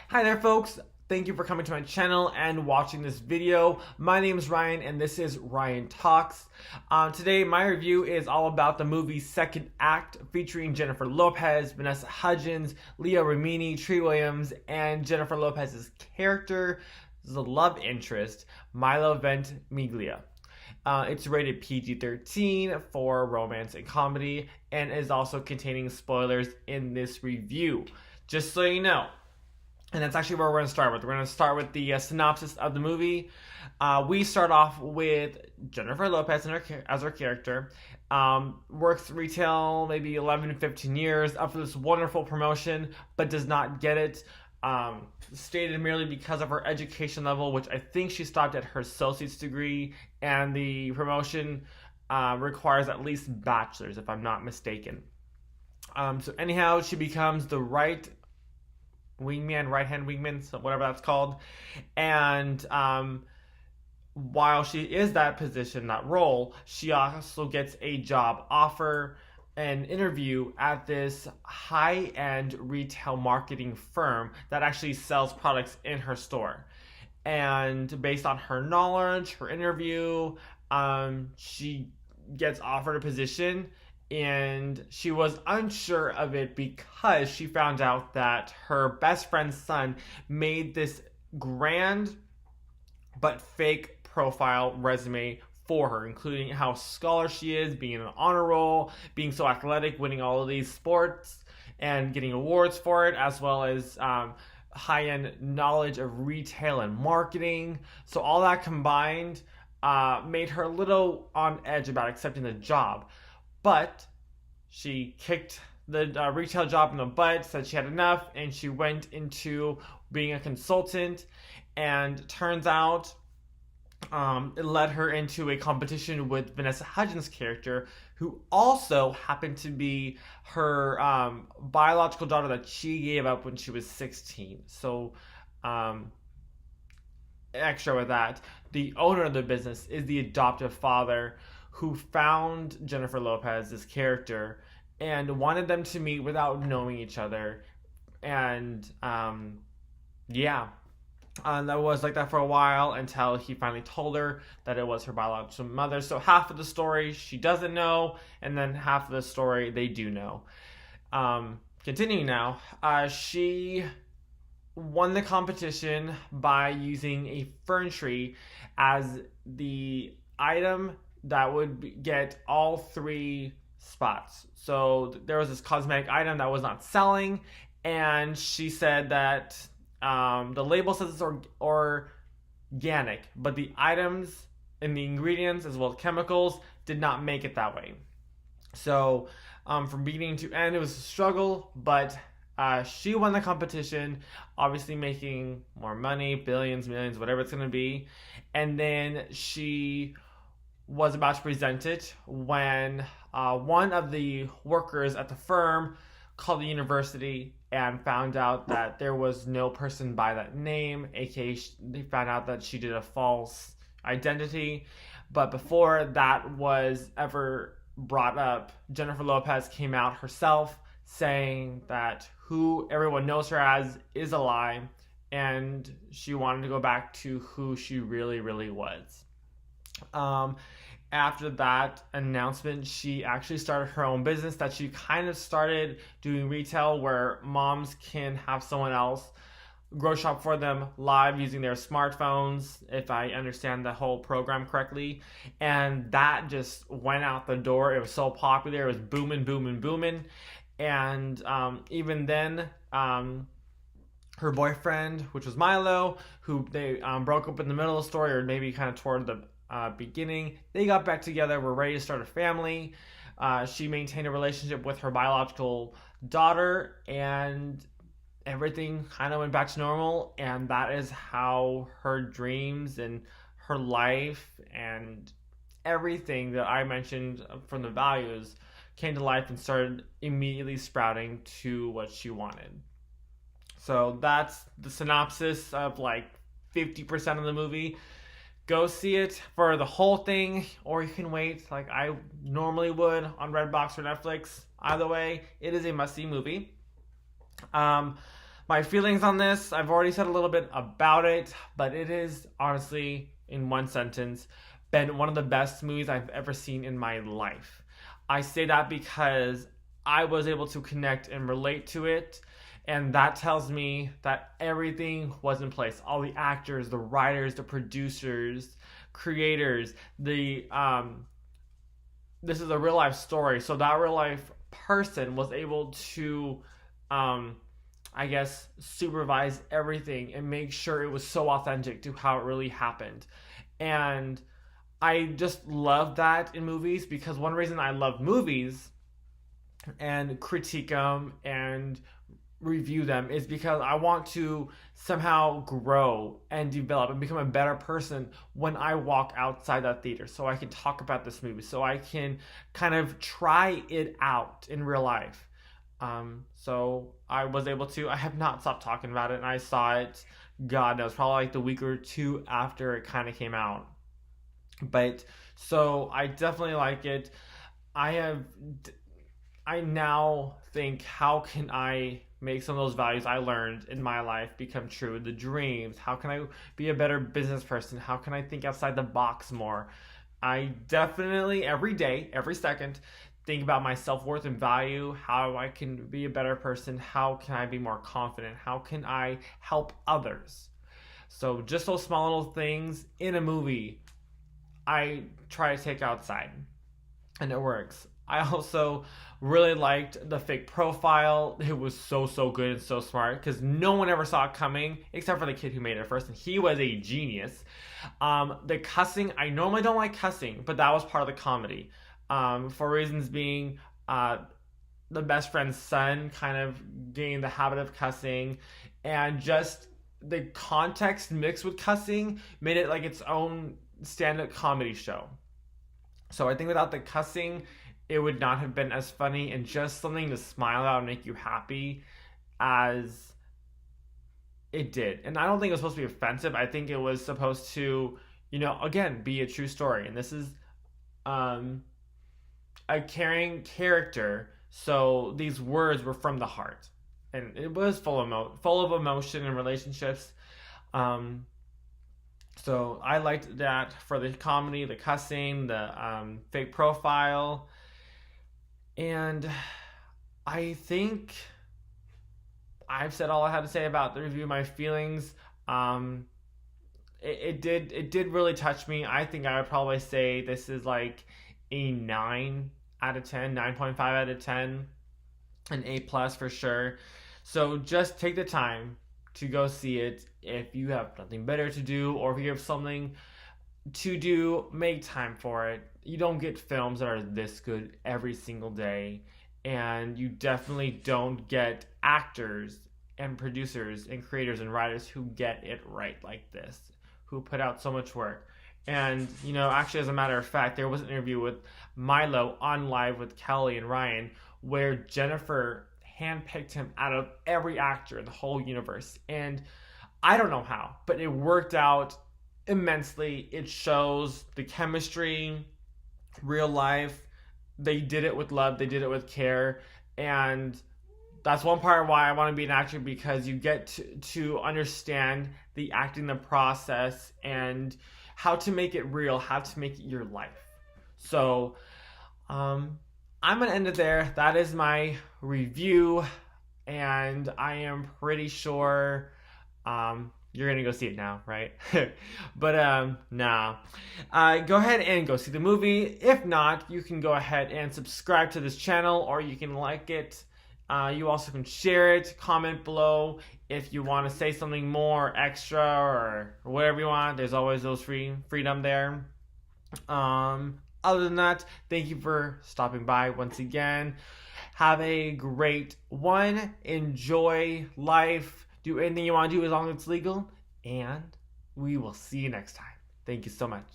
Hi there folks, thank you for coming to my channel and watching this video. My name is Ryan and this is Ryan Talks. Today my review is all about the movie's second act featuring Jennifer Lopez, Vanessa Hudgens, Leah Remini, Tree Williams, and Jennifer Lopez's character, the love interest, Milo Ventimiglia. It's rated PG-13 for romance and comedy and is also containing spoilers in this review. Just so you know. And that's actually where we're going to start with. We're going to start with the synopsis of the movie. We start off with Jennifer Lopez as her character. Works retail maybe 11 to 15 years, up for this wonderful promotion, but does not get it. Stated merely because of her education level, which I think she stopped at her associate's degree, and the promotion requires at least bachelor's, if I'm not mistaken. So anyhow, she becomes the right-hand wingman, so whatever that's called. And while she is that position, that role, she also gets a job offer, an interview at this high-end retail marketing firm that actually sells products in her store. And based on her knowledge, her interview, she gets offered a position. And she was unsure of it because she found out that her best friend's son made this grand but fake profile resume for her, including how scholar she is, being in an honor roll, being so athletic, winning all of these sports, and getting awards for it, as well as high-end knowledge of retail and marketing. So all that combined made her a little on edge about accepting the job. But she kicked the retail job in the butt, said she had enough, and she went into being a consultant. And turns out it led her into a competition with Vanessa Hudgens' character, who also happened to be her biological daughter that she gave up when she was 16. So extra with that, the owner of the business is the adoptive father who found Jennifer Lopez's character and wanted them to meet without knowing each other. And that was like that for a while until he finally told her that it was her biological mother. So half of the story she doesn't know, and then half of the story they do know. Continuing now, she won the competition by using a fern tree as the item that would get all three spots. So there was this cosmetic item that was not selling, and she said that the label says it's organic, but the items and the ingredients as well as chemicals did not make it that way. So from beginning to end, it was a struggle, but she won the competition, obviously making more money, billions, millions, whatever it's going to be. And then she was about to present it when one of the workers at the firm called the university and found out that there was no person by that name, aka they found out that she did a false identity. But before that was ever brought up, Jennifer Lopez came out herself saying that who everyone knows her as is a lie, and she wanted to go back to who she really, really was. After that announcement, she actually started her own business that she kind of started doing retail where moms can have someone else grow shop for them live using their smartphones, if I understand the whole program correctly. And that just went out the door. It was so popular. It was booming, booming, booming. And even then, her boyfriend, which was Milo, who they broke up in the middle of the story, or maybe kind of toward the beginning, they got back together, were ready to start a family. She maintained a relationship with her biological daughter, and everything kind of went back to normal. And that is how her dreams and her life and everything that I mentioned from the values came to life and started immediately sprouting to what she wanted. So that's the synopsis of like 50% of the movie. Go see it for the whole thing, or you can wait like I normally would on Redbox or Netflix. Either way, it is a must-see movie. My feelings on this, I've already said a little bit about it, but it is honestly, in one sentence, been one of the best movies I've ever seen in my life. I say that because I was able to connect and relate to it, and that tells me that everything was in place. All the actors, the writers, the producers, creators, this is a real life story, so that real life person was able to um, I guess, supervise everything and make sure it was so authentic to how it really happened. And I just love that in movies, because one reason I love movies and critique them and review them is because I want to somehow grow and develop and become a better person when I walk outside that theater, so I can talk about this movie, so I can kind of try it out in real life. So I was able to. I have not stopped talking about it, and I saw it. God knows, probably like the week or two after it kind of came out. But so I definitely like it. I have. I now think, how can I make some of those values I learned in my life become true? The dreams. How can I be a better business person? How can I think outside the box more? I definitely every day, every second, think about my self-worth and value, how I can be a better person, how can I be more confident, how can I help others. So just those small little things in a movie I try to take outside, and it works. I also really liked the fake profile. It was so good and so smart, because no one ever saw it coming except for the kid who made it first, and he was a genius. The cussing, I normally don't like cussing, but that was part of the comedy. For reasons being, the best friend's son kind of gained the habit of cussing, and just the context mixed with cussing made it like its own stand-up comedy show. So I think without the cussing, it would not have been as funny and just something to smile at and make you happy as it did. And I don't think it was supposed to be offensive. I think it was supposed to, again, be a true story. And this is a caring character, so these words were from the heart, and it was full of emotion and relationships. So I liked that for the comedy, the cussing, the fake profile, and I think I've said all I had to say about the review. My feelings, it did really touch me. I think I would probably say this is like a 9 out of 10, 9.5 out of 10, an A plus for sure. So just take the time to go see it. If you have nothing better to do, or if you have something to do, make time for it. You don't get films that are this good every single day, and you definitely don't get actors and producers and creators and writers who get it right like this, who put out so much work. And, actually, as a matter of fact, there was an interview with Milo on Live with Kelly and Ryan where Jennifer handpicked him out of every actor in the whole universe. And I don't know how, but it worked out immensely. It shows the chemistry, real life. They did it with love. They did it with care. And that's one part why I want to be an actor, because you get to understand the acting, the process, and how to make it real, how to make it your life. So I'm going to end it there. That is my review, and I am pretty sure you're going to go see it now, right? But nah. Go ahead and go see the movie. If not, you can go ahead and subscribe to this channel, or you can like it. You also can share it, comment below if you want to say something more extra or whatever you want. There's always those freedom there. Other than that, thank you for stopping by once again. Have a great one. Enjoy life. Do anything you want to do as long as it's legal. And we will see you next time. Thank you so much.